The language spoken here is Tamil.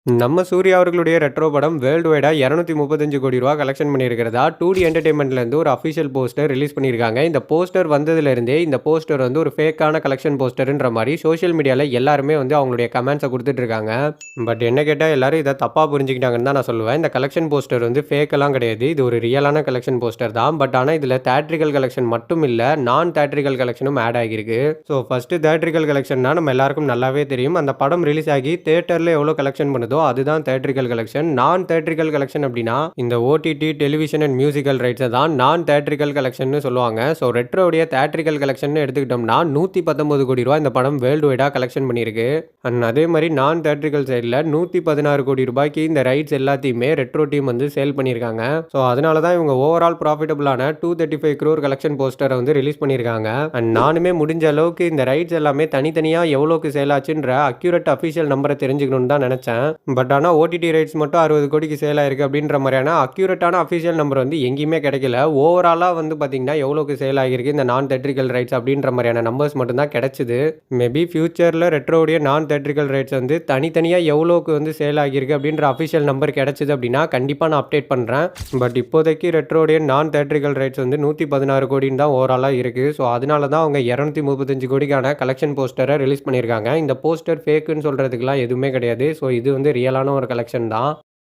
நம்ம சூர்யா அவர்களுடைய ரெட்ரோ படம் வேர்ல்டு வைடா ₹235 கோடி கலெக்ஷன் பண்ணியிருக்கிறதா 2டி என்டர்டெயின்மெண்ட்லேருந்து ஒரு அஃபிஷியல் போஸ்டர் ரிலீஸ் பண்ணியிருக்காங்க. இந்த போஸ்டர் வந்ததுலேருந்தே இந்த போஸ்டர் வந்து ஒரு ஃபேக்கான கலெக்ஷன் போஸ்டர்ன்ற மாதிரி சோஷியல் மீடியாவில் எல்லாருமே வந்து அவங்களுடைய கமெண்ட்ஸை கொடுத்துட்டு இருக்காங்க. பட் என்ன கேட்டால் எல்லாரும் இதை தப்பாக புரிஞ்சுக்கிட்டாங்கன்னு தான் நான் சொல்லுவேன். இந்த கலெக்ஷன் போஸ்டர் வந்து ஃபேக்கெல்லாம் கிடையாது. இது ஒரு ரியலான கலெக்ஷன் போஸ்டர் தான். பட் ஆனால் இதில் தேட்ரிக்கல் கலெக்ஷன் மட்டும் இல்லை, நான் தேட்ரிக்கல் கலெக்ஷனும் ஆட் ஆகியிருக்கு. ஸோ ஃபஸ்ட்டு தேட்ரிக்கல் கலெக்ஷன்னா நம்ம எல்லாருக்கும் நல்லாவே தெரியும். அந்த படம் ரிலீஸ் ஆகி தேட்டரில் எவ்வளோ கலெக்ஷன் பண்ணுதோ அதுதான் தேட்ரிக்கல் கலெக்ஷன். நான் தேட்ரிக்கல் கலெக்ஷன் அப்படின்னா இந்த ஓடிடி டெலிவிஷன் அண்ட் மியூசிக்கல் ரைட்ஸை தான் நான் தேட்ரிக்கல் கலெக்ஷன் சொல்லுவாங்க. ஸோ ரெட்ரோடைய தேட்ரிக்கல் கலெக்ஷன் எடுத்துக்கிட்டோம்னா ₹119 கோடி இந்த படம் வேர்ல்டு வைடா கலெக்ஷன் பண்ணியிருக்கு. அண்ட் அதே மாதிரி நான் தேட்ரிக்கல் சைடில் ₹116 கோடி இந்த ரைட்ஸ் எல்லாத்தையுமே ரெட்ரோ டீம் வந்து சேல் பண்ணியிருக்காங்க. ஸோ அதனால தான் இவங்க ஓவரால் ப்ராஃபிட்டபிளான 235 crore கலெக்ஷன் போஸ்டரை வந்து ரிலீஸ் பண்ணியிருக்காங்க. அண்ட் நானுமே முடிஞ்ச அளவுக்கு இந்த ரைட்ஸ் எல்லாமே தனித்தனியாக எவ்வளோக்கு சேல் ஆச்சுன்ற அக்யூரேட் அஃபிஷியல் நம்பரை தெரிஞ்சுக்கணும்னு தான் நினச்சேன். பட் ஆனால் ஓடிடி ரைட்ஸ் மட்டும் 60 கோடிக்கு சேல் ஆயிருக்கு அப்படின்ற மாதிரியான அக்யூரேட்டான அஃபிஷியல் நம்பர் வந்து எங்கேயுமே கிடைக்கல. ஓவராலாக வந்து பார்த்தீங்கன்னா எவ்வளோக்கு சேல் ஆகிருக்கு இந்த நான் தேட்ரிக்கல் ரைட்ஸ் அப்படின்ற மாதிரியான நம்பர்ஸ் மட்டும் தான் கிடைச்சிது. மேபி ஃபியூச்சரில் ரெட்ரோடைய நான் தேட்ரிக்கல் ரைட்ஸ் வந்து தனித்தனியாக எவ்வளோக்கு வந்து சேல் ஆகியிருக்கு அப்படின்ற அஃபிஷியல் நம்பர் கிடைச்சிது அப்படின்னா கண்டிப்பாக நான் அப்டேட் பண்ணுறேன். பட் இப்போதைக்கு ரெட்ரோடைய நான் தேட்ரிக்கல் ரைட்ஸ் வந்து 116 கோடின்னு தான் ஓவராலாக இருக்குது. ஸோ அதனால தான் அவங்க 235 கோடிக்கான கலெக்ஷன் போஸ்டரை ரிலீஸ் பண்ணியிருக்காங்க. இந்த போஸ்டர் ஃபேக்குன்னு சொல்கிறதுக்குலாம் எதுவுமே கிடையாது. ஸோ இது வந்து ரியலான ஒரு கலெக்ஷன் தான்.